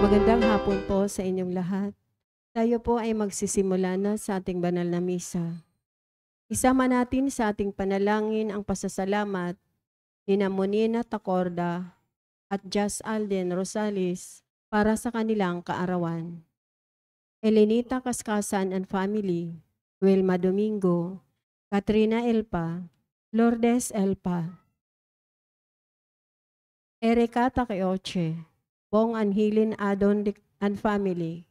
Magandang hapon po sa inyong lahat. Tayo po ay magsisimula na sa ating banal na misa. Isama natin sa ating panalangin ang pasasalamat ni Monina Tacorda at Jas Alden Rosales para sa kanilang kaarawan. Elenita Kaskasan and Family, Wilma Domingo, Katrina Elpa, Lourdes Elpa, Erika Takeoche, Bong Anhilin Adon and Family,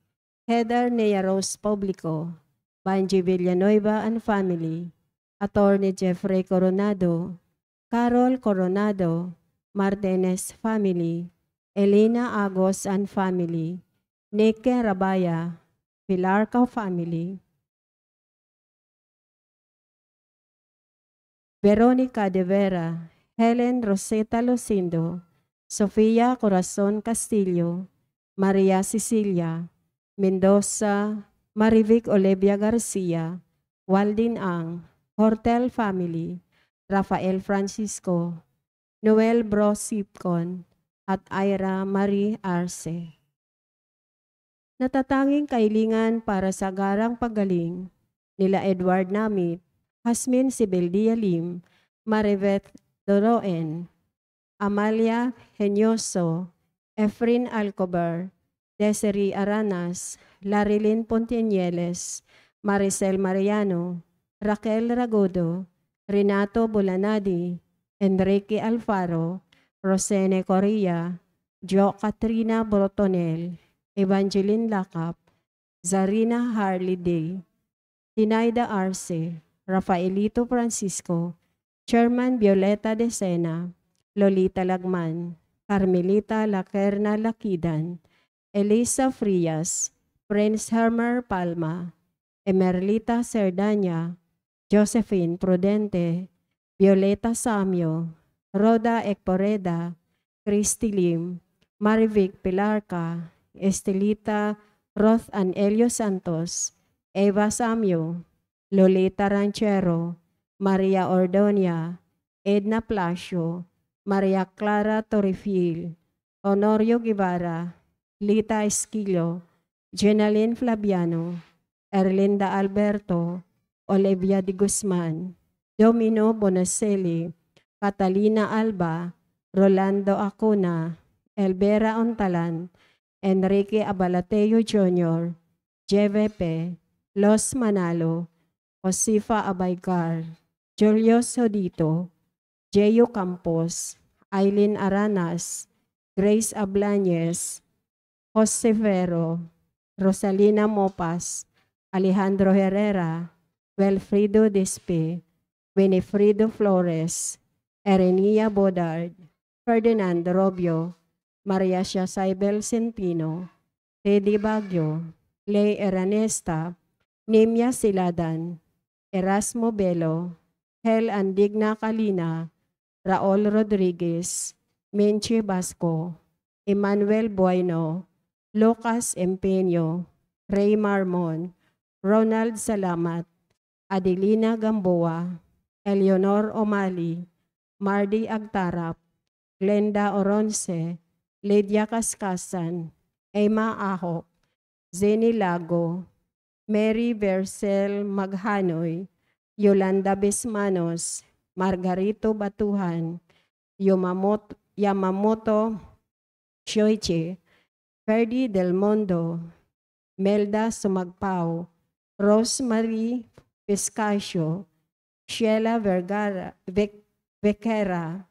Heather Nea Rose Publico, Banji Villanueva and Family, Attorney Jeffrey Coronado, Carol Coronado, Martinez Family, Elena Agos and Family, Nike Rabaya, Pilarca Family, Veronica De Vera, Helen Rosetta Lucindo, Sofia Corazon Castillo, Maria Cecilia, Mendoza, Marivic Olivia Garcia, Waldin Ang, Hortel Family, Rafael Francisco, Noel Bro Sipcon, at Ira Marie Arce. Natatanging kailingan para sa garang paggaling nila Edward Namit, Hasmin Sibeldia Lim, Maribeth Doroen, Amalia Henyoso, Efrin Alcobar, Desiree Aranas, Larilyn Pontianieles, Maricel Mariano, Raquel Ragodo, Renato Bulanadi, Enrique Alfaro, Rosene Correa, Jo Katrina Brotonel, Evangeline Lacap, Zarina Harley Day, Tinaida Arce, Rafaelito Francisco, Chairman Violeta De Sena, Lolita Lagman, Carmelita Lacerna Lakidan, Elisa Frias, Prince Hermer Palma, Emerlita Cerdanya, Josephine Prudente, Violeta Samio, Roda Ekporeda, Christy Lim, Marivic Pilarca, Estelita Roth Anelio Santos, Eva Samio, Lolita Ranchero, Maria Ordonia, Edna Plasio, Maria Clara Torrefil, Honorio Guevara, Lita Esquilo, Jenaline Flaviano, Erlinda Alberto, Olivia de Guzman, Domino Bonacelli, Catalina Alba, Rolando Acuna, Elvera Ontalan, Enrique Abalateo Jr., JVP, Los Manalo, Josefa Abaycar, Julio Sodito, Jeyo Campos, Aileen Aranas, Grace Ablañez, Jose Vero, Rosalina Mopas, Alejandro Herrera, Wilfrido Despe, Winifredo Flores, Erenia Bodard, Ferdinand Robio, Maria Saibel Centino, Teddy Baguio, Ley Eranesta, Nimia Siladan, Erasmo Belo, Hel Andigna Kalina, Raul Rodriguez, Menchi Basco, Emmanuel Bueno, Lucas Empeño, Ray Marmon, Ronald Salamat, Adelina Gamboa, Eleonor Omali, Mardy Agtarap, Glenda Oronce, Lydia Kaskasan, Emma Ahok, Zeni Lago, Mary Vercel Maghanoy, Yolanda Bismanos, Margarito Batuhan, Yamamoto Shoichi, Ferdy Del Mondo, Melda Sumagpao, Rosemary Piscasio, Sheila Becerra,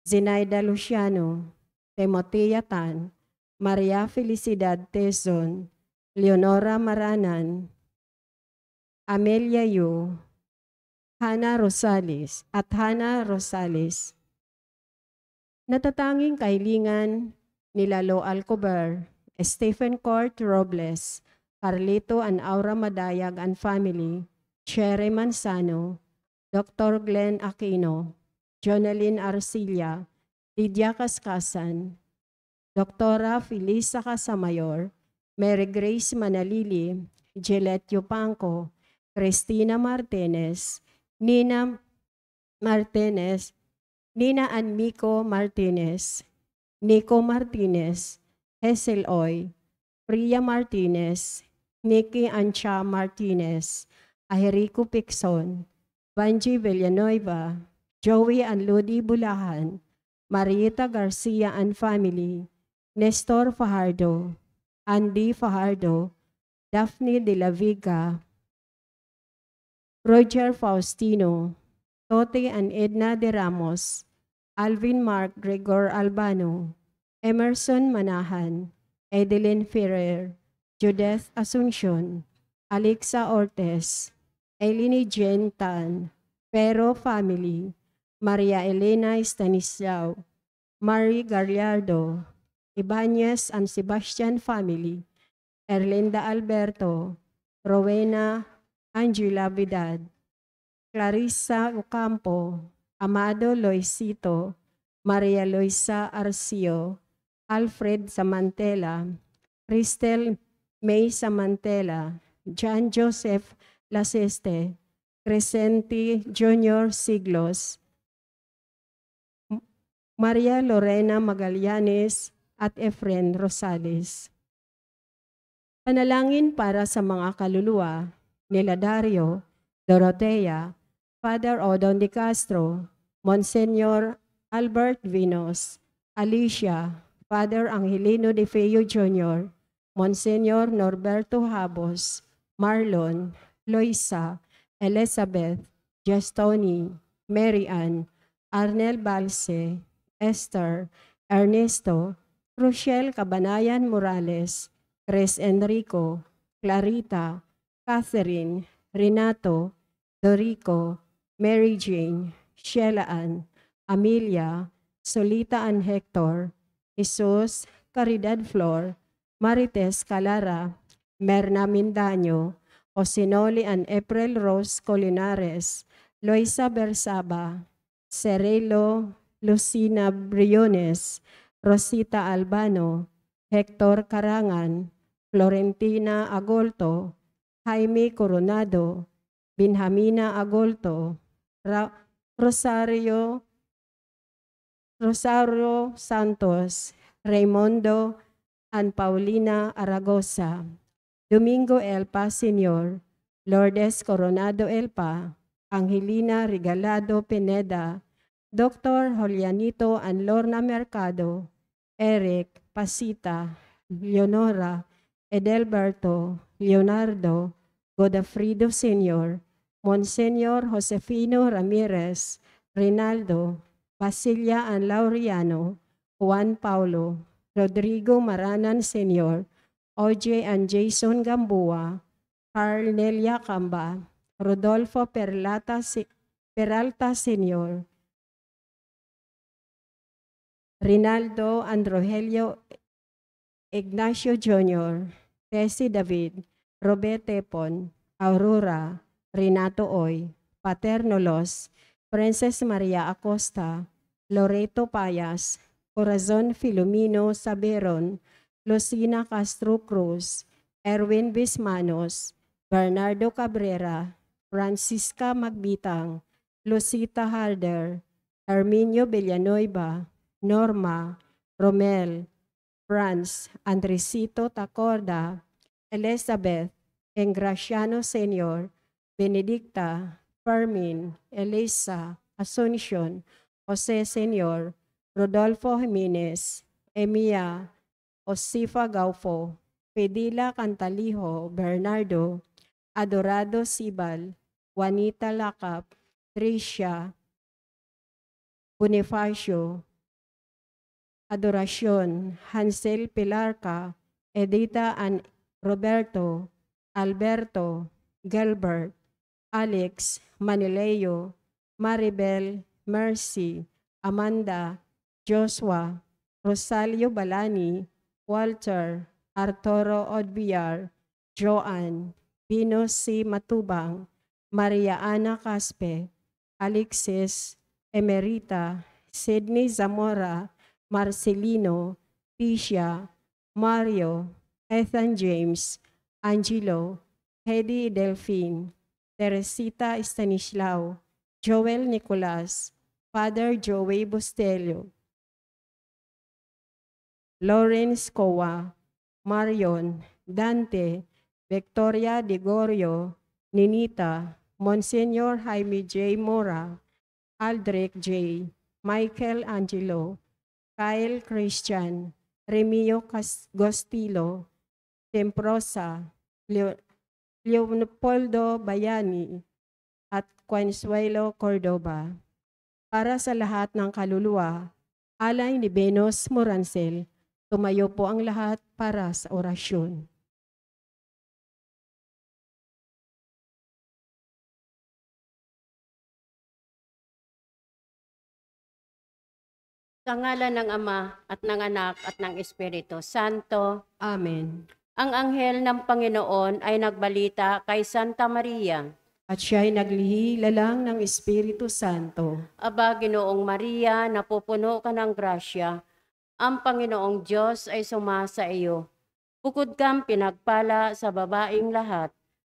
Zenaida Luciano, Timotea Tan, Maria Felicidad Tezon, Leonora Maranan, Amelia Yu, Hannah Rosales at Hannah Rosales. Natatanging kailingan ni Lalo Alcobar, Stephen Court Robles, Carlito and Aura Madayag and Family, Sherry Manzano, Dr. Glenn Aquino, Jonalyn Arcilla, Lydia Kaskasan, Dr. Felisa Casamayor, Mary Grace Manalili, Gillette Yupanco, Cristina Martinez, Nina Martinez, Nina and Miko Martinez, Nico Martinez, Hazel Oy, Priya Martinez, Nikki Ancha Martinez, Aherico Picson, Vanji Villanueva, Joey Anludi Bulahan, Marieta Garcia and family, Nestor Fajardo, Andy Fajardo, Daphne de la Vega, Roger Faustino, Tote and Edna de Ramos, Alvin Mark Gregor Albano, Emerson Manahan, Edeline Ferrer, Judith Asuncion, Alexa Ortez, Eleni Jen Tan, Pero family, Maria Elena Stanislao, Marie Gallardo, Ibanez and Sebastian family, Erlinda Alberto, Rowena Angela Vidal, Clarissa Ocampo, Amado Loisito, Maria Luisa Arcio, Alfred Samantela, Cristel May Samantela, John Joseph Laseste, Crescenti Junior Siglos, Maria Lorena Magallanes at Efren Rosales. Panalangin para sa mga kaluluwa nila Dario, Dorotea, Father Odon de Castro, Monsignor Albert Vinos, Alicia, Father Angelino de Feo Jr., Monsignor Norberto Habos, Marlon, Loisa, Elizabeth, Justoni, Mary Ann, Arnel Balse, Esther, Ernesto, Rochelle Cabanayan Morales, Chris Enrico, Clarita, Catherine, Renato, Dorico, Mary Jane, Sheila Ann, Amelia, Solita Ann Hector, Jesus, Caridad Flor, Marites Calara, Merna Mindaño, Osinoli and April Rose Colinares, Loisa Bersaba, Cerelo, Lucina Briones, Rosita Albano, Hector Carangan, Florentina Agolto, Jaime Coronado, Benjamina Agolto, Rosario Santos, Raimundo and Paulina Aragosa, Domingo Elpa Sr., Lourdes Coronado Elpa, Angelina Regalado Pineda, Dr. Julianito and Lorna Mercado, Eric Pasita, Leonora, Edelberto, Leonardo, Godafrido Sr., Monseñor Josefino Ramirez, Rinaldo, Basilia and Laureano, Juan Paulo, Rodrigo Maranan Sr., OJ and Jason Gamboa, Carl Nelia Camba, Rodolfo Peralta Sr., Rinaldo and Rogelio Ignacio Jr., Tessie David, Robert Tepon, Aurora, Renato Oy, Paternolos, Princess Maria Acosta, Loreto Payas, Corazon Filomeno Saberon, Lucina Castro Cruz, Erwin Bismanos, Bernardo Cabrera, Francisca Magbitang, Lucita Harder, Arminio Villanueva, Norma, Romel, Franz, Andresito Tacorda, Elizabeth, Engraciano Sr., Benedicta, Fermin, Elisa, Asuncion, Jose Sr., Rodolfo Jimenez, Emia, Osifa Gaufo, Pedila Cantalijo, Bernardo, Adorado Sibal, Juanita Lacap, Tricia, Bonifacio, Adoracion, Hansel Pilarca, Edita and Roberto, Alberto, Gilbert, Alex, Manileo, Maribel, Mercy, Amanda, Joshua, Rosalio Balani, Walter, Arturo Odbiar, Joanne, Pino C. Matubang, Maria Ana Caspe, Alexis, Emerita, Sidney Zamora, Marcelino, Tisha, Mario, Ethan James, Angelo, Hedy Delphine, Teresita Stanislao, Joel Nicolas, Father Joey Bustelio, Lawrence Coa, Marion, Dante, Victoria de Gorio, Ninita, Monsignor Jaime J. Mora, Aldrich J., Michael Angelo, Kyle Christian, Remio Gostilo, Temprosa, Leopoldo Bayani, at Consuelo Cordoba. Para sa lahat ng kaluluwa, alay ni Venus Morancel, tumayo po ang lahat para sa orasyon. Sa ngalan ng Ama at ng Anak at ng Espiritu Santo. Amen. Ang anghel ng Panginoon ay nagbalita kay Santa Maria. At siya'y naglihila-lang ng Espiritu Santo. Aba, Ginoong Maria, napupuno ka ng grasya. Ang Panginoong Diyos ay sumasa iyo. Bukod kang pinagpala sa babaing lahat,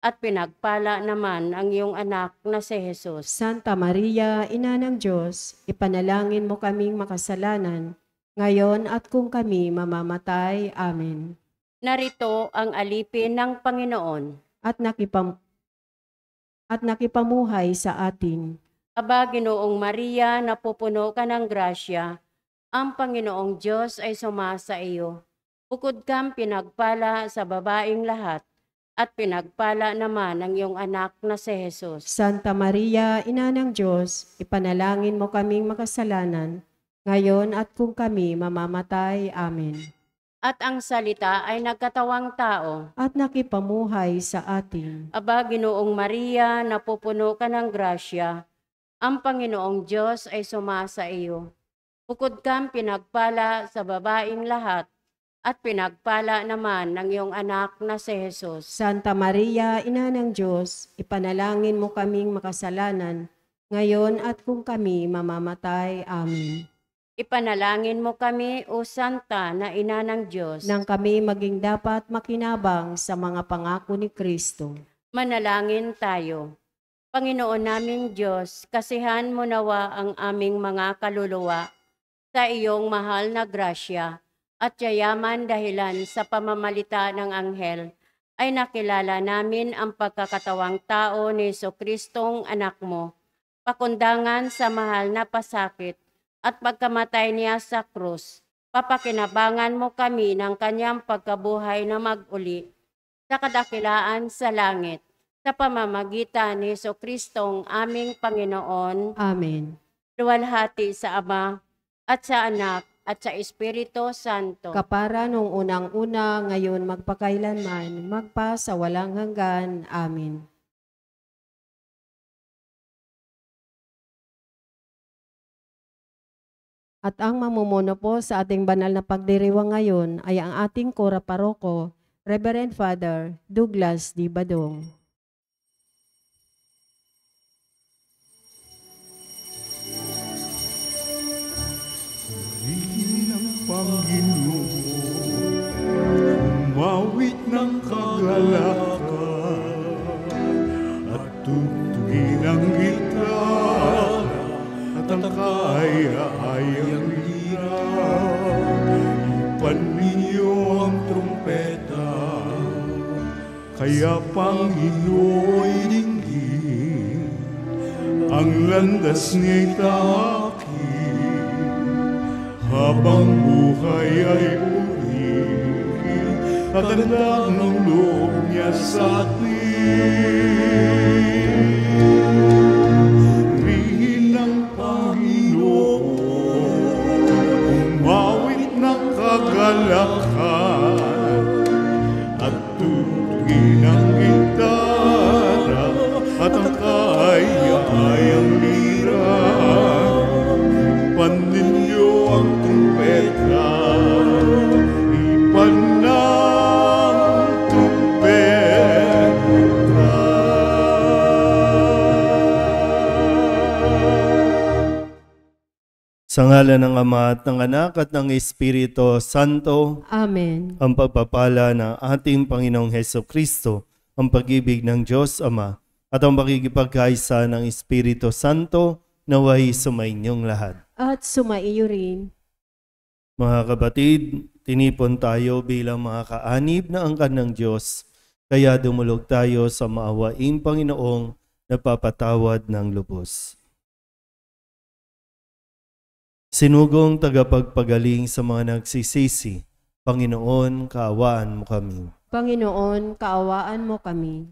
at pinagpala naman ang iyong anak na si Jesus. Santa Maria, Ina ng Diyos, ipanalangin mo kaming makasalanan, ngayon at kung kami mamamatay. Amen. Narito ang alipin ng Panginoon. At nakipamuhay sa atin. Aba, Ginoong Maria, napupuno ka ng grasya. Ang Panginoong Diyos ay sumasa iyo. Bukod kang pinagpala sa babaing lahat, at pinagpala naman ang iyong anak na si Jesus. Santa Maria, Ina ng Diyos, ipanalangin mo kaming makasalanan, ngayon at kung kami mamamatay. Amen. At ang salita ay nagkatawang tao. At nakipamuhay sa atin. Aba, Ginoong Maria, napupuno ka ng grasya. Ang Panginoong Diyos ay sumasa iyo. Bukod kang pinagpala sa babaing lahat, at pinagpala naman ng iyong anak na si Jesus. Santa Maria, Ina ng Diyos, ipanalangin mo kaming makasalanan, ngayon at kung kami mamamatay. Amen. Ipanalangin mo kami, O Santa na Ina ng Diyos, nang kami maging dapat makinabang sa mga pangako ni Kristo. Manalangin tayo. Panginoon naming Diyos, kasihan mo nawa ang aming mga kaluluwa sa iyong mahal na grasya, at yayaman dahilan sa pamamalita ng anghel, ay nakilala namin ang pagkakatawang tao ni Jesucristong anak mo, pakundangan sa mahal na pasakit, at pagkamatay niya sa krus, papakinabangan mo kami ng kanyang pagkabuhay na mag-uli, sa kadakilaan sa langit, sa pamamagitan ni Jesucristong aming Panginoon. Amen. Luwalhati sa Ama, at sa Anak, at sa Espiritu Santo. Kapara nung unang-una, ngayon magpakailanman, magpa sa walang hanggan. Amen. At ang mamumuno po sa ating banal na pagdiriwang ngayon ay ang ating Kora Paroko, Reverend Father Douglas D. Badong. Panginoon, umawit ng kagalakan at tugtugin ang gitara at ang kaya-ayang lira. Ipan ninyo ang trumpeta, kaya Panginooy dinggin ang landas niya'y takin. Habang buhay ay purihin at handa ng loob niya sa atin. Rihin ng Panginoon, umawit ng kagalakan at tugtugin ang gitara at ang kaya-ayang lira. Paninyo ang trumpeta, ipan ng trumpeta. Sa ngalan ng Ama at ng Anak at ng Espiritu Santo. Amen. Ang pagpapala ng ating Panginoong Hesukristo, ang pag-ibig ng Diyos Ama, at ang pakikipagkaisa ng Espiritu Santo, naway sumainyong lahat. At sumaiyo rin. Mga kapatid, tinipon tayo bilang mga kaanib na angkan ng Diyos, kaya dumulog tayo sa maawaing Panginoong nagpapatawad ng lubos. Sinugong tagapagpagaling sa mga nagsisisi, Panginoon, kaawaan mo kami. Panginoon, kaawaan mo kami.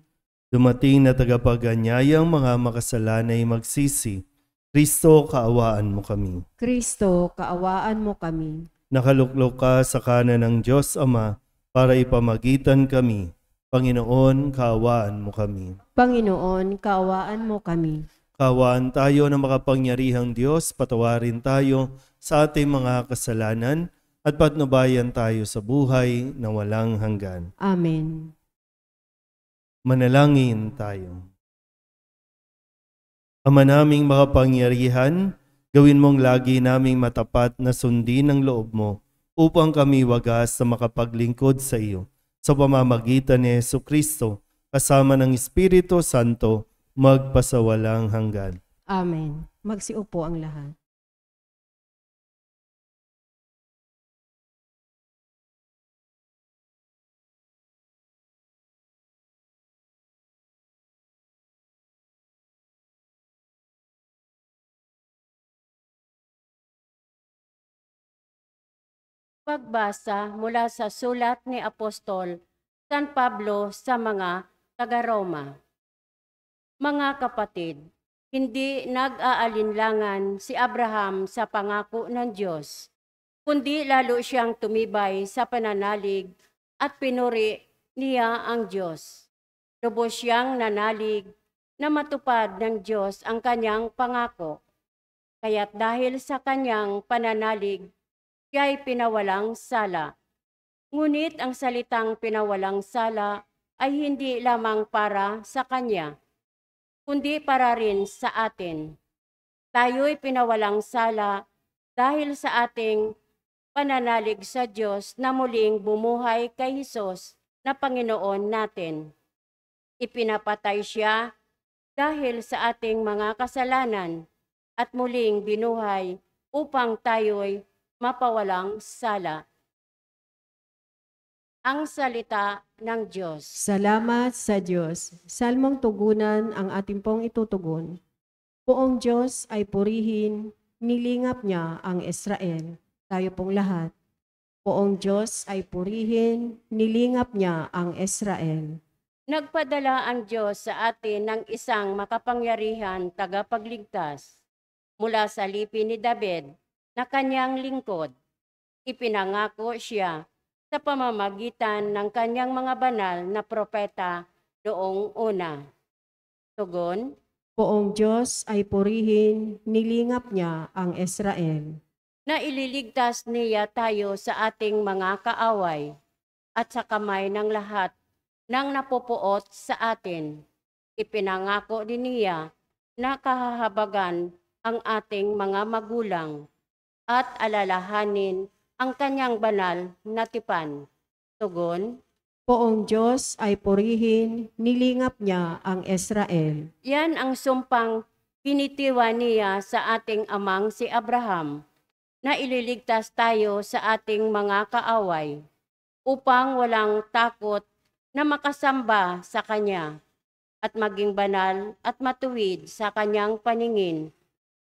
Dumating na tagapaganyayang mga makasalanay magsisi, Kristo, kaawaan mo kami. Kristo, kaawaan mo kami. Nakaluklok ka sa kanan ng Diyos Ama para ipamagitan kami. Panginoon, kaawaan mo kami. Panginoon, kaawaan mo kami. Kaawaan tayo ng makapangyarihang Diyos, patawarin tayo sa ating mga kasalanan at patnubayan tayo sa buhay na walang hanggan. Amen. Manalangin tayo. Ama naming makapangyarihan, gawin mong lagi naming matapat na sundin ang loob mo upang kami wagas na makapaglingkod sa iyo sa pamamagitan ni Jesucristo kasama ng Espiritu Santo magpasawalang hanggan. Amen. Magsiupo ang lahat. Pagbasa mula sa sulat ni Apostol San Pablo sa mga taga-Roma. Mga kapatid, hindi nag-aalinlangan si Abraham sa pangako ng Diyos, kundi lalo siyang tumibay sa pananalig at pinuri niya ang Diyos. Lubos siyang nanalig na matupad ng Diyos ang kanyang pangako. Kaya't dahil sa kanyang pananalig, siya'y pinawalang sala. Ngunit ang salitang pinawalang sala ay hindi lamang para sa kanya, kundi para rin sa atin. Tayo'y pinawalang sala dahil sa ating pananalig sa Diyos na muling bumuhay kay Hesus na Panginoon natin. Ipinapatay siya dahil sa ating mga kasalanan at muling binuhay upang tayo'y mapawalang sala. Ang salita ng Diyos. Salamat sa Diyos. Salmong tugunan ang ating pong itutugon. Poong Diyos ay purihin, nilingap niya ang Israel. Tayo pong lahat. Poong Diyos ay purihin, nilingap niya ang Israel. Nagpadala ang Diyos sa atin ng isang makapangyarihan tagapagligtas mula sa lipi ni David na kanyang lingkod. Ipinangako siya sa pamamagitan ng kanyang mga banal na propeta noong una. Tugon, Poong Diyos ay purihin, nilingap niya ang Israel. na ililigtas niya tayo sa ating mga kaaway at sa kamay ng lahat ng napupuot sa atin. Ipinangako din niya na kahahabagan ang ating mga magulang at alalahanin ang kanyang banal na tipan. Tugon, Poong Diyos ay purihin, nilingap niya ang Israel. yan ang sumpang pinitiwa niya sa ating amang si Abraham, na ililigtas tayo sa ating mga kaaway, upang walang takot na makasamba sa Kanya, at maging banal at matuwid sa Kanyang paningin,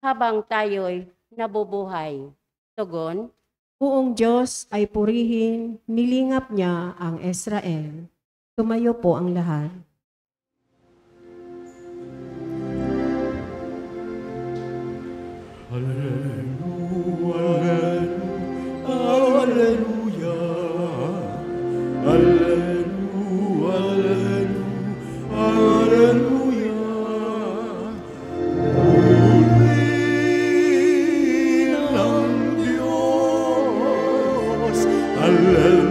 habang tayo'y nabubuhay. Tugon, Poong Diyos ay purihin, nilingap niya ang Israel. Tumayo po ang lahat. Alleluia, alleluia, alleluia. Purihin ang Diyos, alleluia.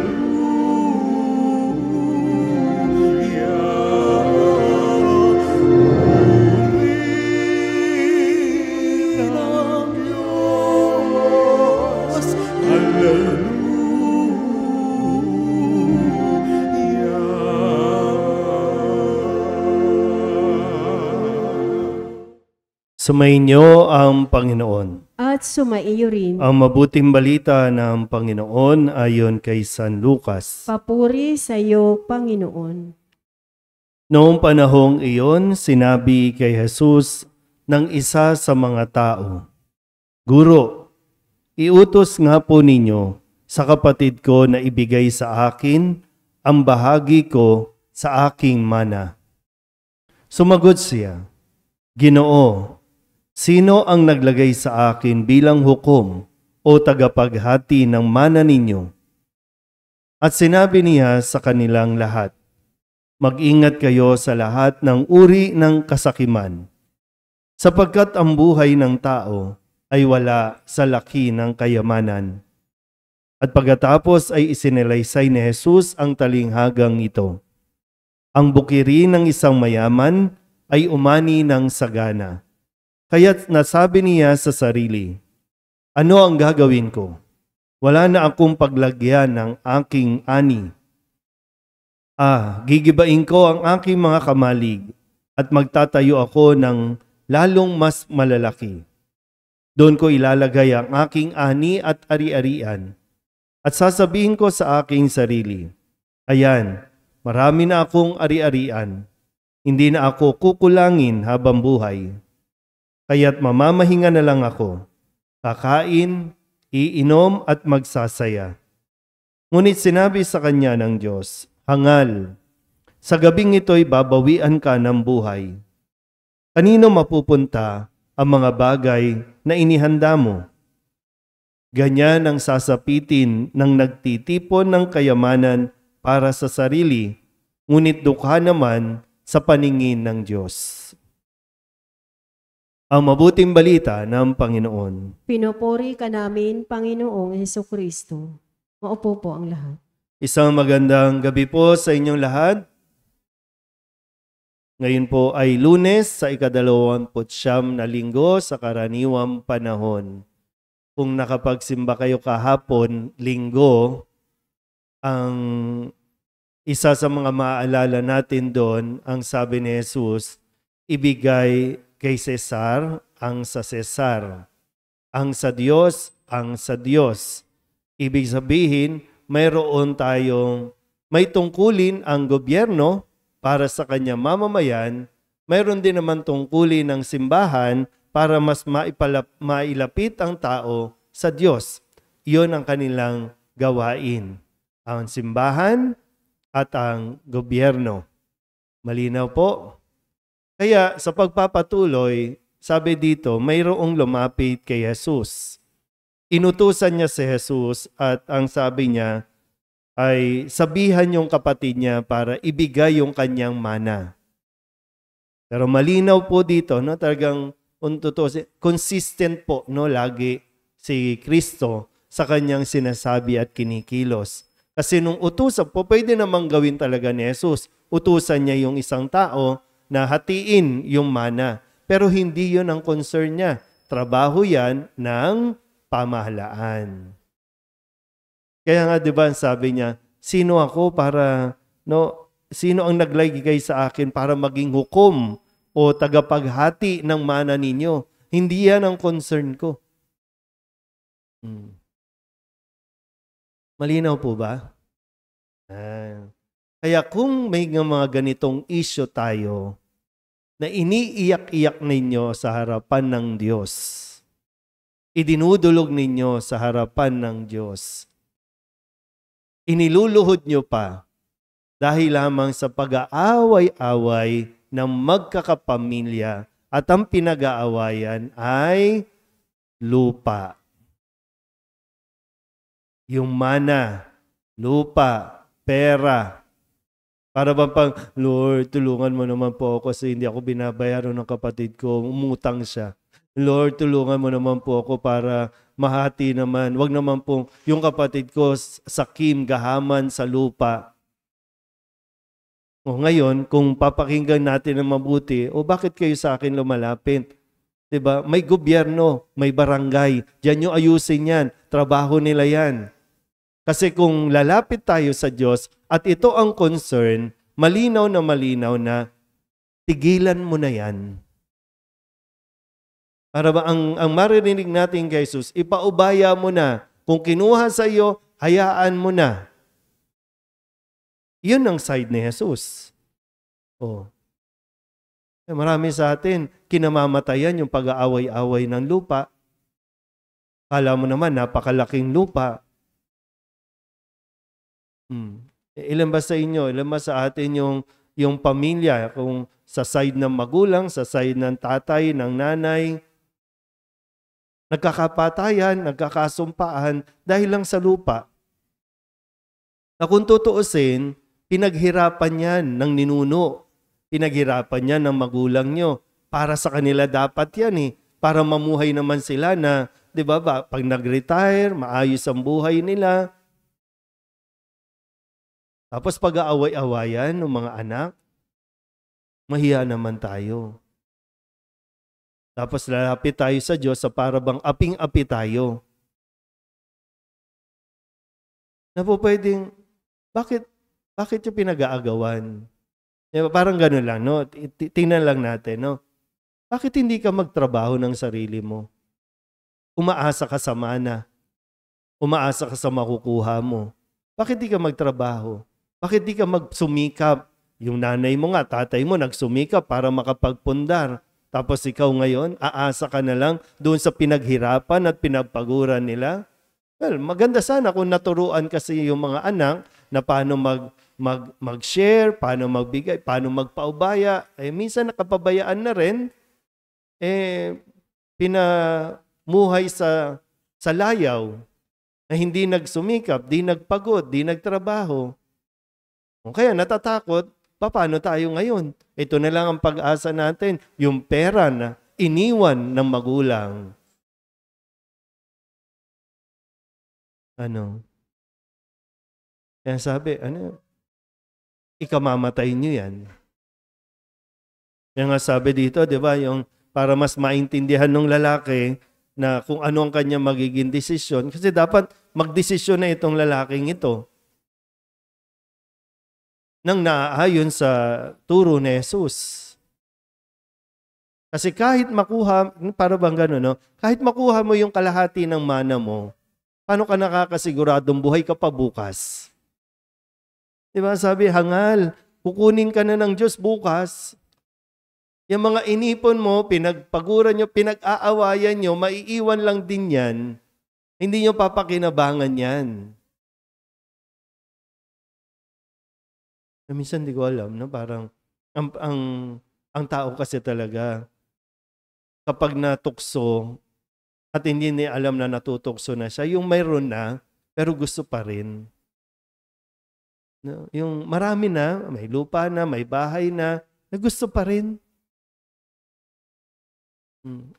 Purihin ang Diyos, Sumainyo ang Panginoon. At at sumaiyo rin. Ang mabuting balita ng Panginoon ayon kay San Lucas. Papuri sa iyo, Panginoon. Noong panahong iyon, sinabi kay Jesus ng isa sa mga tao, Guro, iutos nga po ninyo sa kapatid ko na ibigay sa akin ang bahagi ko sa aking mana. Sumagot siya, Ginoo, sino ang naglagay sa akin bilang hukom o tagapaghati ng mana ninyo? At sinabi niya sa kanilang lahat, Mag-ingat kayo sa lahat ng uri ng kasakiman, sapagkat ang buhay ng tao ay wala sa laki ng kayamanan. At pagkatapos ay isinalaysay ni Jesus ang talinghagang ito. Ang bukiri ng isang mayaman ay umani ng sagana. Kaya't nasabi niya sa sarili, Ano ang gagawin ko? Wala na akong paglagyan ng aking ani. Gigibain ko ang aking mga kamalig at magtatayo ako ng lalong mas malalaki. Doon ko ilalagay ang aking ani at ari-arian at sasabihin ko sa aking sarili, Ayan, marami na akong ari-arian. Hindi na ako kukulangin habang buhay. Kaya't mamamahinga na lang ako, kakain, iinom at magsasaya. Ngunit sinabi sa kanya ng Diyos, Hangal, sa gabing ito'y babawian ka ng buhay. Kanino mapupunta ang mga bagay na inihanda mo? Ganyan ang sasapitin ng nagtitipon ng kayamanan para sa sarili, ngunit dukha naman sa paningin ng Diyos. Ang mabuting balita ng Panginoon. Pinupuri ka namin, Panginoong Hesukristo. Maupo po ang lahat. Isang magandang gabi po sa inyong lahat. Ngayon po ay Lunes sa ika-29 na linggo sa karaniwang panahon. Kung nakapagsimba kayo kahapon, linggo, ang isa sa mga maaalala natin doon, ang sabi ni Jesus, ibigay kay Cesar ang sa Cesar, ang sa Diyos, ang sa Diyos. Ibig sabihin, may tungkulin ang gobyerno para sa kanya mamamayan, mayroon din naman tungkulin ng simbahan para mas mailapit ang tao sa Diyos. Iyon ang kanilang gawain, ang simbahan at ang gobyerno. Malinaw po? Kaya sa pagpapatuloy, sabi dito, mayroong lumapit kay Jesus. Inutusan niya si Jesus at ang sabi niya ay sabihan yung kapatid niya para ibigay yung kanyang mana. Pero malinaw po dito, no, talagang consistent po, no, lagi si Kristo sa kanyang sinasabi at kinikilos. Kasi nung utusan po, pwede namang gawin talaga ni Jesus. Utusan niya yung isang tao na hatiin yung mana. Pero hindi yun ang concern niya. Trabaho yan ng pamahalaan. Kaya nga 'di ba sabi niya, sino ako para sino ang naglagay sa akin para maging hukom o tagapaghati ng mana ninyo? Hindi yan ang concern ko. Malinaw po ba? Kaya kung may mga ganitong issue tayo na iniiyak-iyak ninyo sa harapan ng Diyos, idinudulog ninyo sa harapan ng Diyos, iniluluhod nyo pa dahil lamang sa pag-aaway-away ng magkakapamilya at ang pinag-aawayan ay lupa. Yung mana, lupa, pera. Para bang pang, Lord, tulungan mo naman po ako kasi hindi ako binabayaran ng kapatid ko, umutang siya. Lord, tulungan mo naman po ako para mahati naman. Wag naman po yung kapatid ko sakim, gahaman sa lupa. O ngayon, kung papakinggan natin ng mabuti, bakit kayo sa akin lumalapit? Diba? May gobyerno, may barangay. Diyan nyo ayusin yan. Trabaho nila yan. Kasi kung lalapit tayo sa Diyos at ito ang concern, malinaw na tigilan mo na yan. Para ba ang maririnig natin kay Jesus, ipaubaya mo na. Kung kinuha sa iyo, hayaan mo na. Yun ang side ni Jesus. Oh. Marami sa atin, kinamamatayan yung pag-aaway-away ng lupa. Kala mo naman, napakalaking lupa. Ilan ba sa inyo, ilan ba sa atin yung pamilya, kung sa side ng magulang, sa side ng tatay, ng nanay, nagkakapatayan, nagkakasumpaan dahil lang sa lupa. Na kung tutuusin, pinaghirapan yan ng ninuno. Pinaghirapan yan ng magulang nyo. Para sa kanila dapat yan eh. Para mamuhay naman sila na, di ba, pag nag-retire, maayos ang buhay nila. Tapos pag-aaway-awayan ng mga anak, mahiya naman tayo. Tapos lalapit tayo sa Diyos sa para bang aping-api tayo. Na po pwedeng, bakit yung pinag-aagawan? Parang gano'n lang, no? Tingnan lang natin, no? Bakit hindi ka magtrabaho ng sarili mo? Umaasa ka sa mana. Umaasa ka sa makukuha mo. Bakit di ka magtrabaho? Bakit di ka magsumikap? Yung nanay mo nga, tatay mo, nagsumikap para makapagpundar. Tapos ikaw ngayon, aasa ka na lang doon sa pinaghirapan at pinagpaguran nila? Well, maganda sana kung naturuan kasi yung mga anak na paano mag-share, paano magbigay, paano magpaubaya. Minsan nakapabayaan na rin, pinamuhay sa layaw na hindi nagsumikap, di nagpagod, di nagtrabaho. Kaya natatakot, paano tayo ngayon? Ito na lang ang pag-asa natin, yung pera na iniwan ng magulang. Kaya sabi, ikamamatay nyo yan. Kaya nga sabi dito, di ba, yung para mas maintindihan ng lalaki na kung ano ang kanya magiging desisyon, kasi dapat magdesisyon na itong lalaking ito nang naaayon sa turo ni Jesus. Kasi kahit makuha, para bang gano'n, no? Kahit makuha mo yung kalahati ng mana mo, paano ka nakakasiguradong buhay ka pa bukas? Diba sabi, hangal, kukunin ka na ng Diyos bukas. Yung mga inipon mo, pinagpaguran nyo, pinag-aawayan nyo, maiiwan lang din yan. Hindi nyo papakinabangan yan. Minsan di ko alam, no? Parang ang tao kasi talaga, kapag natukso, at hindi niya alam na natutukso na siya, yung mayroon na, pero gusto pa rin. No? Yung marami na, may lupa na, may bahay na gusto pa rin.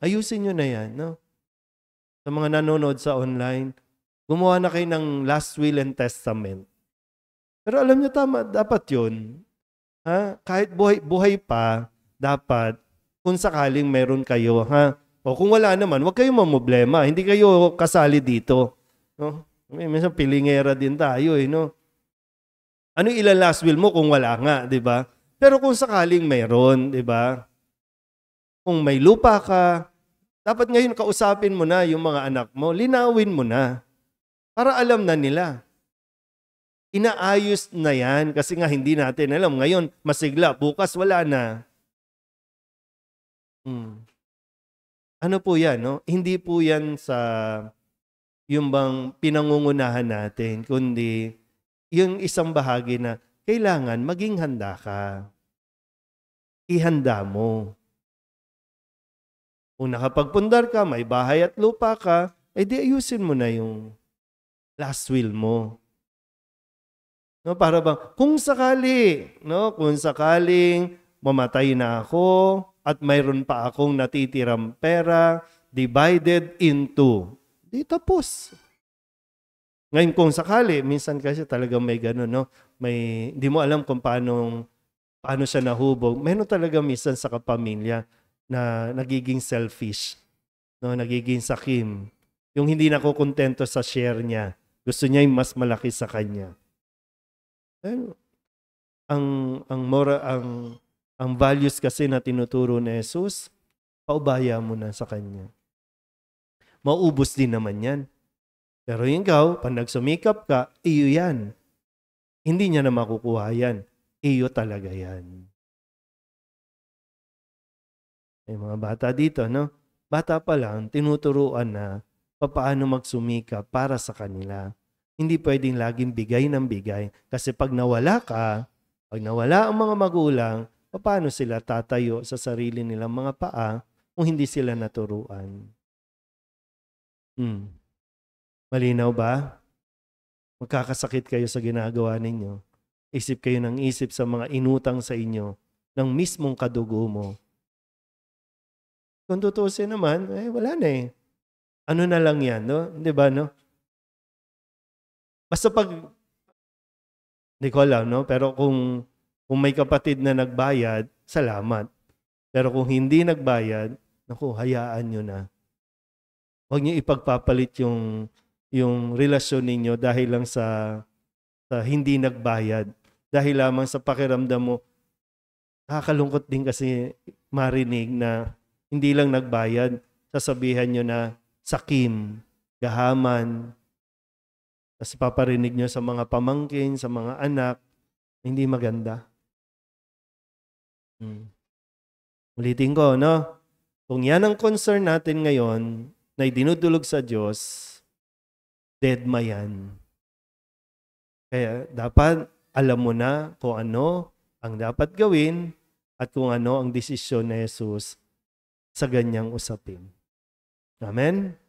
Ayusin nyo na yan. No? Sa mga nanonood sa online, gumawa na kayo ng last will and testament. Pero alam nyo, tama, dapat yun. Ha? Kahit buhay pa, dapat, kung sakaling meron kayo, ha? O kung wala naman, huwag kayong mamblema. Hindi kayo kasali dito. No? Minsan pilingera din tayo, no? Ano ilang last will mo kung wala nga, di ba? Pero kung sakaling meron, di ba? Kung may lupa ka, dapat ngayon kausapin mo na yung mga anak mo, linawin mo na. Para alam na nila. Inaayos na yan kasi nga hindi natin alam. Ngayon, masigla. Bukas, wala na. Ano po yan? No? Hindi po yan sa yung bang pinangungunahan natin, kundi yung isang bahagi na kailangan maging handa ka. Ihanda mo. Kung nakapagpundar ka, may bahay at lupa ka, di ayusin mo na yung last will mo. No, para bang, kung sakaling mamatay na ako at mayroon pa akong natitirang pera, divided into, di tapos. Ngayon kung sakali, minsan kasi talaga may gano'n, no? Hindi mo alam kung paano siya nahubog. Meron talaga minsan sa kapamilya na nagiging selfish, no? Nagiging sakim. Yung hindi nakukontento sa share niya. Gusto niya yung mas malaki sa kanya. Ang values kasi na tinuturo ni Jesus, paubaya mo na sa Kanya. Maubos din naman yan. Pero ikaw, pag nagsumikap ka, iyo yan. Hindi niya na makukuha yan. Iyo talaga yan. May mga bata dito, no? Bata pa lang, tinuturuan na paano magsumikap para sa kanila. Hindi pwedeng laging bigay ng bigay. Kasi pag nawala ka, pag nawala ang mga magulang, paano sila tatayo sa sarili nilang mga paa kung hindi sila naturuan? Malinaw ba? Magkakasakit kayo sa ginagawa ninyo. Isip kayo ng isip sa mga inutang sa inyo ng mismong kadugo mo. Kung tutusin naman, wala na eh. Ano na lang yan, no? Di ba, no? Basta pag, hindi ko alam, no? Pero kung may kapatid na nagbayad, salamat. Pero kung hindi nagbayad, naku, hayaan nyo na. Huwag nyo ipagpapalit yung relasyon ninyo dahil lang sa hindi nagbayad. Dahil lamang sa pakiramdam mo, nakakalungkot din kasi marinig na hindi lang nagbayad, sasabihan nyo na sakim, gahaman, tapos paparinig nyo sa mga pamangkin, sa mga anak, hindi maganda. Ulitin ko, no? Kung yan ang concern natin ngayon, na idinudulog sa Diyos, deadma yan. Kaya dapat alam mo na kung ano ang dapat gawin at kung ano ang desisyon ni Jesus sa ganyang usapin. Amen?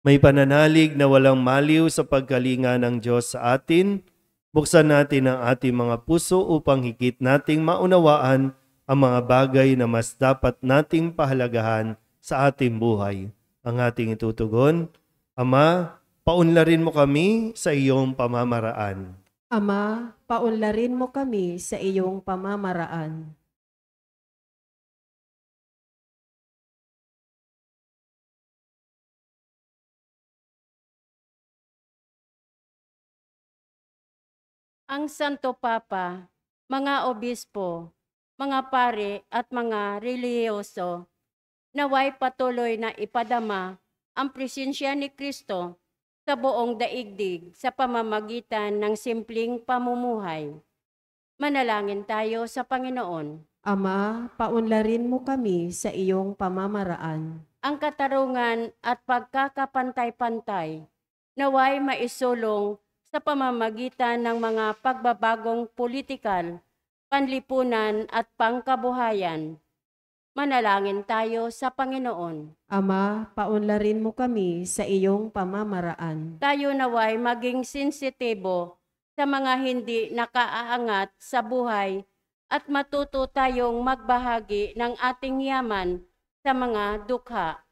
May pananalig na walang maliw sa pagkalinga ng Diyos sa atin. Buksan natin ang ating mga puso upang higit nating maunawaan ang mga bagay na mas dapat nating pahalagahan sa ating buhay. Ang ating itutugon, Ama, paunlarin mo kami sa iyong pamamaraan. Ama, paunlarin mo kami sa iyong pamamaraan. Ang Santo Papa, mga obispo, mga pare at mga relihiyoso, naway patuloy na ipadama ang presensya ni Kristo sa buong daigdig sa pamamagitan ng simpleng pamumuhay. Manalangin tayo sa Panginoon. Ama, paunlarin mo kami sa iyong pamamaraan. Ang katarungan at pagkakapantay-pantay naway maisulong sa pamamagitan ng mga pagbabagong politikal, panlipunan at pangkabuhayan. Manalangin tayo sa Panginoon. Ama, paunlarin mo kami sa iyong pamamaraan. Tayo naway maging sensitibo sa mga hindi nakaaangat sa buhay at matuto tayong magbahagi ng ating yaman sa mga dukha.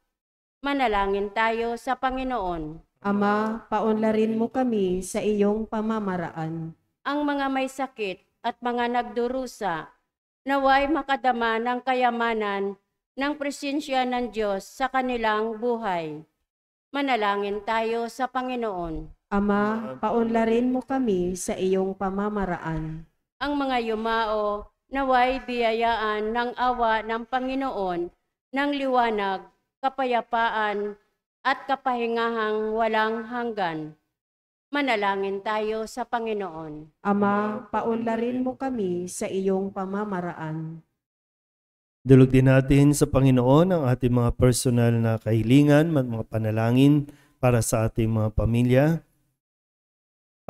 Manalangin tayo sa Panginoon. Ama, paunlarin mo kami sa iyong pamamaraan. Ang mga may sakit at mga nagdurusa, naway makadama ng kayamanan ng presensya ng Diyos sa kanilang buhay. Manalangin tayo sa Panginoon. Ama, paunlarin mo kami sa iyong pamamaraan. Ang mga yumao, naway biyayaan ng awa ng Panginoon, ng liwanag, kapayapaan, at kapahingahang walang hanggan. Manalangin tayo sa Panginoon. Ama, paunlarin mo kami sa iyong pamamaraan. Dulog din natin sa Panginoon ang ating mga personal na kahilingan at mga panalangin para sa ating mga pamilya,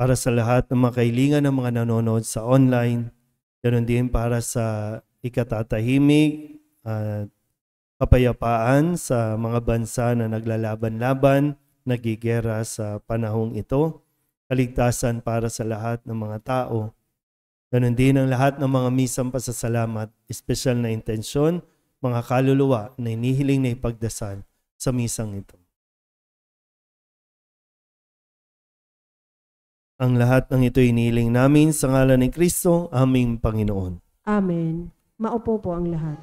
para sa lahat ng mga kahilingan ng mga nanonood sa online, ganoon din para sa ikatatahimik at kapayapaan sa mga bansa na naglalaban-laban, nagigera sa panahong ito, kaligtasan para sa lahat ng mga tao. Ganon din ang lahat ng mga misang pasasalamat, espesyal na intensyon, mga kaluluwa na inihiling na ipagdasal sa misang ito. Ang lahat ng ito inihiling namin sa ngalan ni Kristo, aming Panginoon. Amen. Maupo po ang lahat.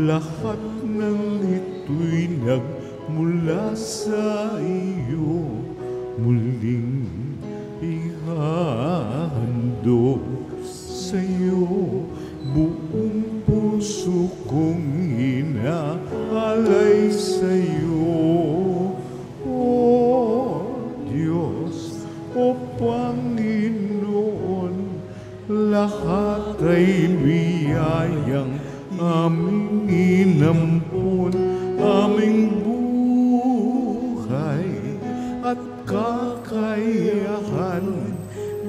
lahat ng ito'y nagmula sa iyo, muling ihahandog sa iyo. Buong puso kong inaalay sa iyo, O Diyos, O Panginoon. Lahat ay biyayang aming inampon, aming buhay at kakayahan.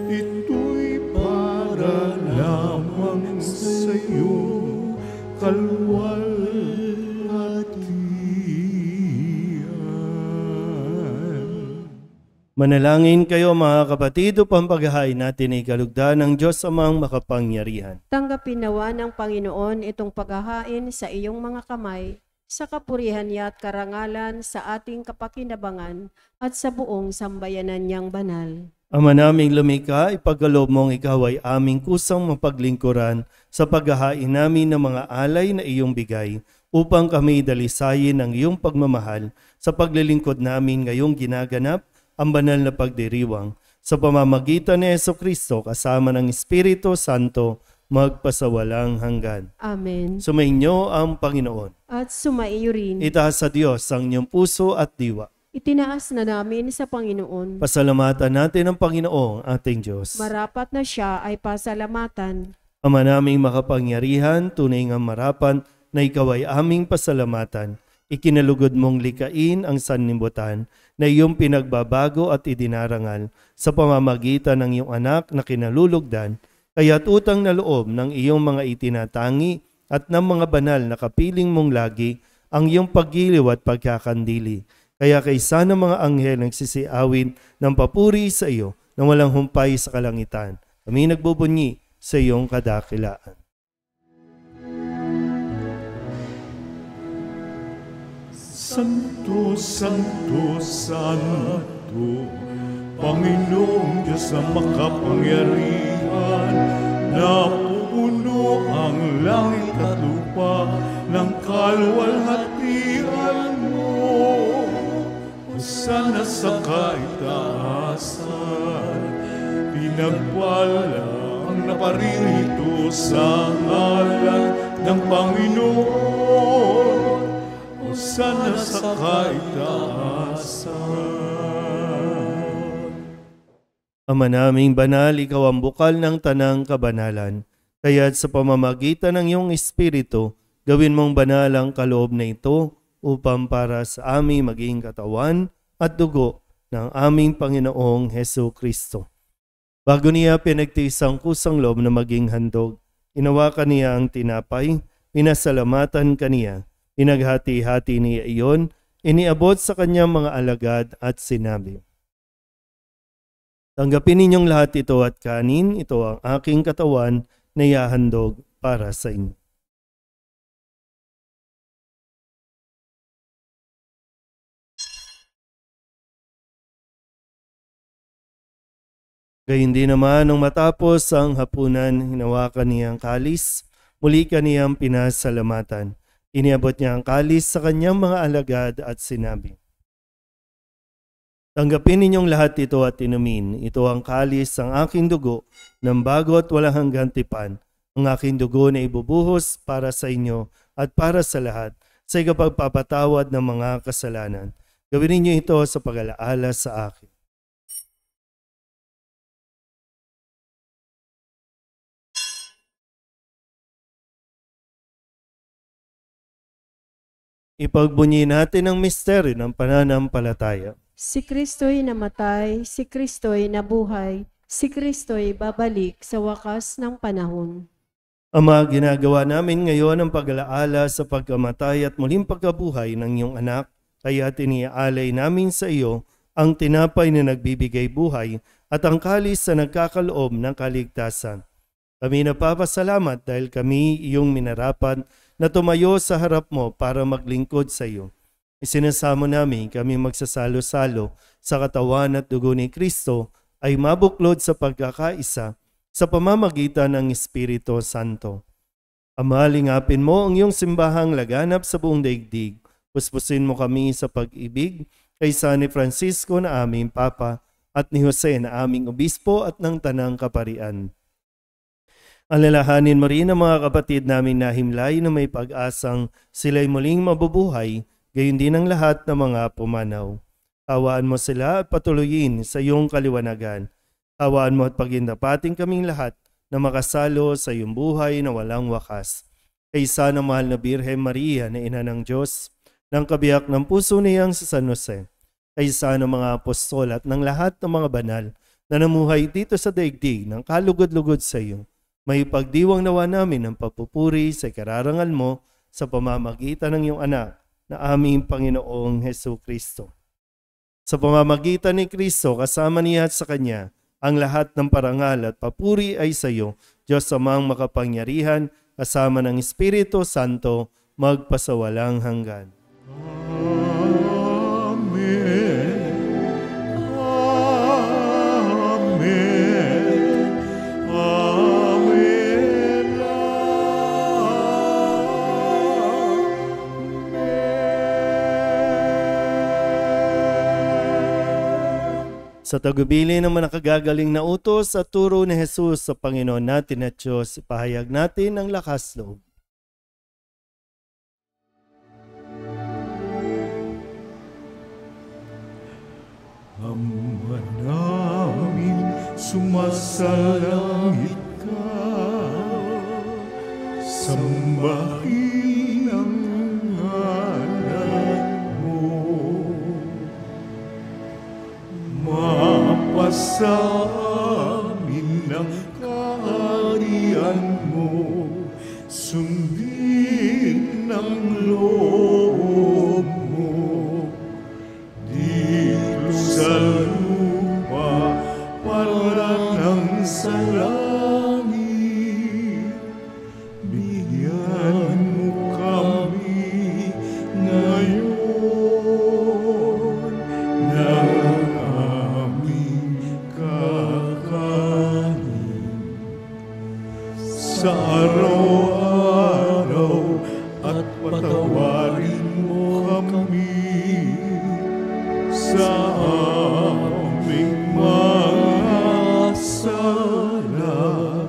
Ito'y para lamang sa iyong kalwalhatian. Manalangin kayo mga kapatid upang paghahain natin ay kalugdan ng Diyos Amang makapangyarihan. Tanggapin nawa ng Panginoon itong paghahain sa iyong mga kamay, sa kapurihan niya at karangalan sa ating kapakinabangan at sa buong sambayanan niyang banal. Ama naming lumikha, ipagkaloob mong ikaw ay aming kusang mapaglingkuran sa paghahain namin ng mga alay na iyong bigay upang kami dalisayin ang iyong pagmamahal sa paglilingkod namin ngayong ginaganap ang banal na pagdiriwang sa pamamagitan ni Jesucristo kasama ng Espiritu Santo magpasawalang hanggan. Amen. Sumainyo ang Panginoon. At sumaiyo rin. Itaas sa Diyos ang inyong puso at diwa. Itinaas na namin sa Panginoon. Pasalamatan natin ang Panginoong ating Diyos. Marapat na siya ay pasalamatan. Ama naming makapangyarihan, tunay nga marapan na ikaw ay aming pasalamatan. Ikinalugod mong likain ang sanlibutan na iyong pinagbabago at idinarangal sa pamamagitan ng iyong anak na kinalulugdan, kaya't utang na loob ng iyong mga itinatangi at ng mga banal na kapiling mong lagi ang iyong paggiliw at pagkakandili. Kaya kaysa ng mga anghel nagsisiawin ng papuri sa iyo na walang humpay sa kalangitan, kami nagbubunyi sa iyong kadakilaan. Santo, Santo, Santo, Panginoong Diyos na makapangyarihan, napupuno ang langit at lupa ng kalwalhatian mo. Hosana sa kaitaasan, pinagpala ang naparirito sa ngalan ng Panginoon. Hosana sa kaitaasan. Ama naming banal, ikaw ang bukal ng tanang kabanalan. Kaya't sa pamamagitan ng iyong Espiritu, gawin mong banal ang kaloob na ito upang para sa aming maging katawan at dugo ng aming Panginoong Hesu Kristo. Bago niya pinagtiis ang kusang loob na maging handog, inawakan niya ang tinapay, pinasalamatan kaniya, pinaghati-hati niya iyon, iniabot sa kanyang mga alagad at sinabi, "Tanggapin ninyong lahat ito at kanin, ito ang aking katawan na ihahandog para sa inyo." Gayun din naman nung matapos ang hapunan, hinawakan niya ang kalis, muli kaniyang pinasalamatan. Iniabot niya ang kalis sa kanyang mga alagad at sinabi, "Tanggapin ninyong lahat ito at inumin. Ito ang kalis ng aking dugo ng bago at walang hanggang tipan. Ang aking dugo na ibubuhos para sa inyo at para sa lahat sa ikapagpapatawad ng mga kasalanan. Gawin ninyo ito sa pag-alaala sa akin." Ipagbunyi natin ang misteryo ng pananampalataya. Si Kristo'y namatay, si Kristo'y nabuhay, si Kristo'y babalik sa wakas ng panahon. Ama, ginagawa namin ngayon ang pag-alaala sa pagkamatay at muling pagkabuhay ng iyong anak, kaya tiniaalay namin sa iyo ang tinapay na nagbibigay buhay at ang kalis na nagkakaloob ng kaligtasan. Kami napapasalamat dahil kami iyong minarapat na tumayo sa harap mo para maglingkod sa iyo. Isinasamo namin kami magsasalo-salo sa katawan at dugo ni Kristo ay mabuklod sa pagkakaisa sa pamamagitan ng Espiritu Santo. Ama, lingapin mo ang iyong simbahang laganap sa buong daigdig. Puspusin mo kami sa pag-ibig kay San Francisco na aming Papa at ni Jose na aming Obispo at ng Tanang Kaparian. Alalahanin mo rin ang mga kapatid namin na himlay na may pag-asang sila'y muling mabubuhay, gayon din ang lahat ng mga pumanaw. Tawaan mo sila at patuloyin sa iyong kaliwanagan. Tawaan mo at pagindapating kaming lahat na makasalo sa iyong buhay na walang wakas. Kaysa ng mahal na Birhen Maria na Ina ng Diyos, ng kabiyak ng puso niyang sa San Jose, kaysa ng mga apostol at ng lahat ng mga banal na namuhay dito sa daigdig ng kalugod-lugod sa iyo, may pagdiwang nawa namin ng papupuri sa kararangal mo sa pamamagitan ng iyong anak na aming Panginoong Hesu Kristo. Sa pamamagitan ni Kristo, kasama niya at sa Kanya, ang lahat ng parangal at papuri ay sa iyo, Diyos Amang makapangyarihan, kasama ng Espiritu Santo, magpasawalang hanggan. Amen. Amen. Amen. Sa tagubili ng mga nakagagaling na utos at turo ni Jesus sa Panginoon natin at Diyos, ipahayag natin ang lakas loob. Ama namin, sumasalangit ka, sambahin ang ngalan mo. Mapasa amin ang kaharian mo, sundin ang loob mo. Dito sa lupa, parang sa langit, bigyan mo kami ngayon ng aming kakanin. Sa araw-araw at patawarin mo kami sa aming mga sala,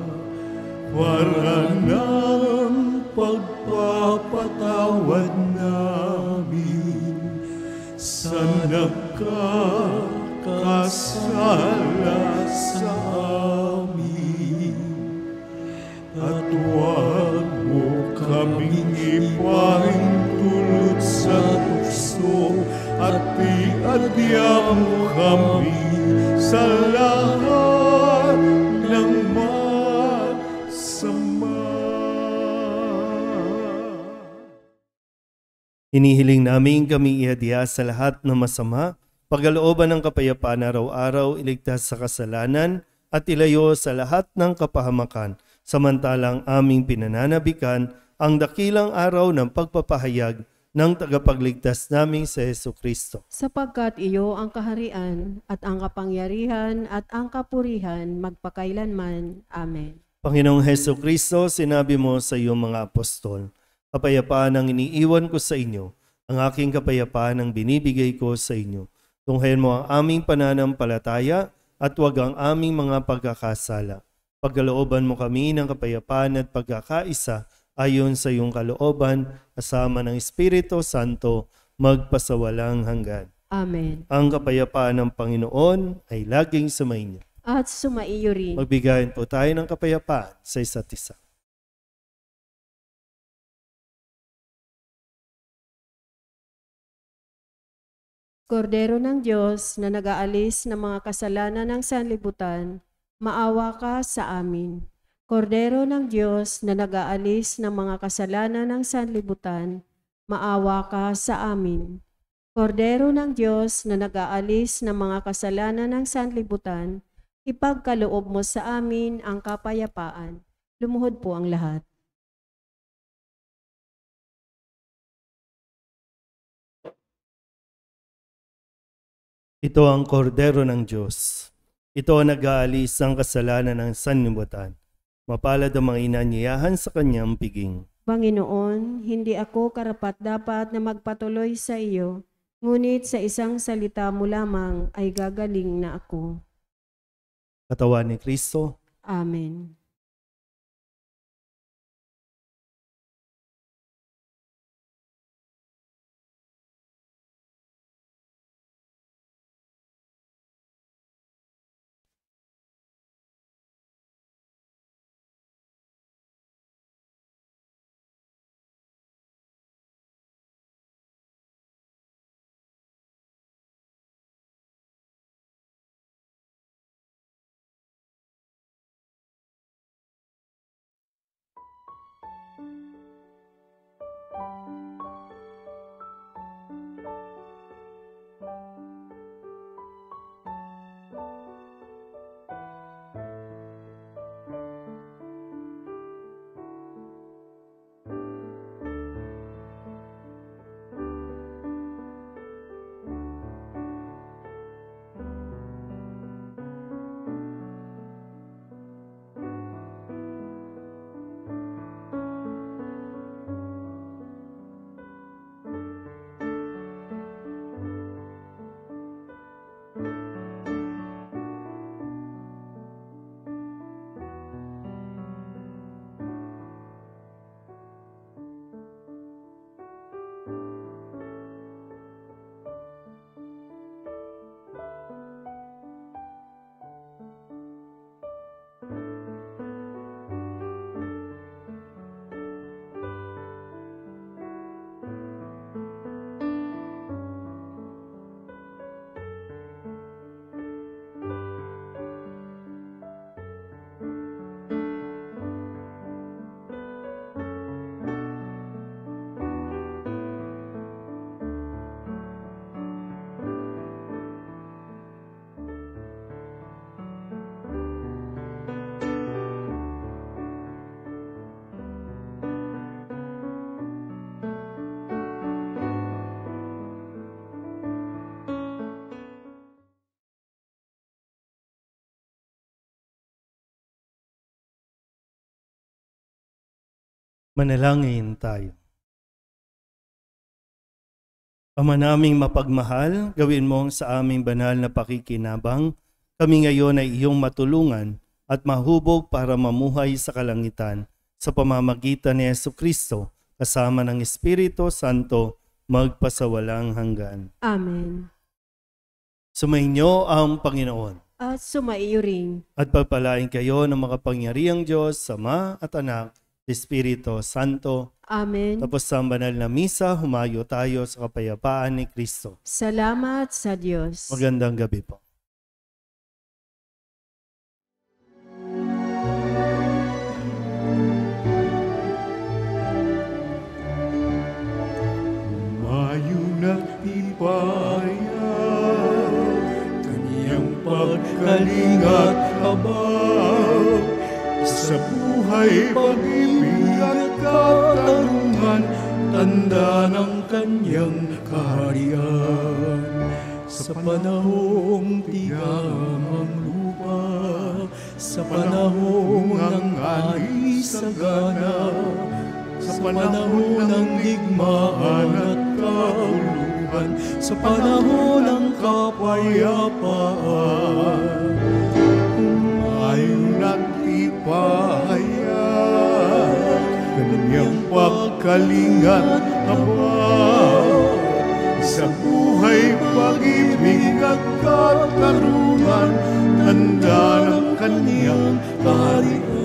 para ng pagpapatawad namin sa nagkakasala sa amin. At huwag mo kaming ipahintulot sa tukso, at iadya mo kami sa lahat ng masama. Hinihiling namin kami iadya sa lahat ng masama, pagkalooban ng kapayapaan araw-araw, iligtas sa kasalanan, at ilayo sa lahat ng kapahamakan, samantalang aming pinananabikan ang dakilang araw ng pagpapahayag ng tagapagligtas naming si Hesu Kristo. Sapagkat iyo ang kaharian at ang kapangyarihan at ang kapurihan magpakailanman. Amen. Panginoong Hesu Kristo, sinabi mo sa iyong mga apostol, kapayapaan ang iniiwan ko sa inyo, ang aking kapayapaan ang binibigay ko sa inyo. Tunghayan mo ang aming pananampalataya at huwag ang aming mga pagkakasala. Pagkalooban mo kami ng kapayapaan at pagkakaisa ayon sa iyong kalooban, kasama ng Espiritu Santo, magpasawalang hanggan. Amen. Ang kapayapaan ng Panginoon ay laging sumainyo. At sumaiyo rin. Magbigayan po tayo ng kapayapaan sa isa't isa. Kordero ng Diyos na nag-aalis ng mga kasalanan ng sanlibutan, maawa ka sa amin. Kordero ng Diyos na nag-aalis ng mga kasalanan ng sanlibutan, maawa ka sa amin. Kordero ng Diyos na nag-aalis ng mga kasalanan ng sanlibutan, ipagkaloob mo sa amin ang kapayapaan. Lumuhod po ang lahat. Ito ang kordero ng Diyos. Ito ang nag-aalis ng kasalanan ng sanlibutan. Mapalad ang mga inanyayahan sa kanyang piging. Panginoon, hindi ako karapat-dapat na magpatuloy sa iyo, ngunit sa isang salita mo lamang ay gagaling na ako. Katawan ni Kristo. Amen. Manalangin tayo. Ama naming mapagmahal, gawin mo sa aming banal na pakikinabang, kami ngayon ay iyong matulungan at mahubog para mamuhay sa kalangitan sa pamamagitan ni Jesucristo kasama ng Espiritu Santo magpasawalang hanggan. Amen. Sumainyo ang Panginoon. At sumaiyo rin. At pagpalain kayo ng makapangyarihang Diyos, Ama at Anak, Espiritu Santo. Amen. Tapos sa banal na misa, humayo tayo sa kapayapaan ni Kristo. Salamat sa Diyos. Magandang gabi po. Mayo na't ipaya, kaniyang pagkalingat habang sa buhay, pag-ibig at katarungan, tanda ng kanyang kaharian. Sa panahong tigang ang lupa, sa panahong ng ani sagana, sa panahon ng digmaan at kauluhan, sa panahon ng kapayapaan, umayon at ipahayag kanyang pagkalingat habang sa buhay, pag-ibig at katarungan, tanda ng kanyang kaharian.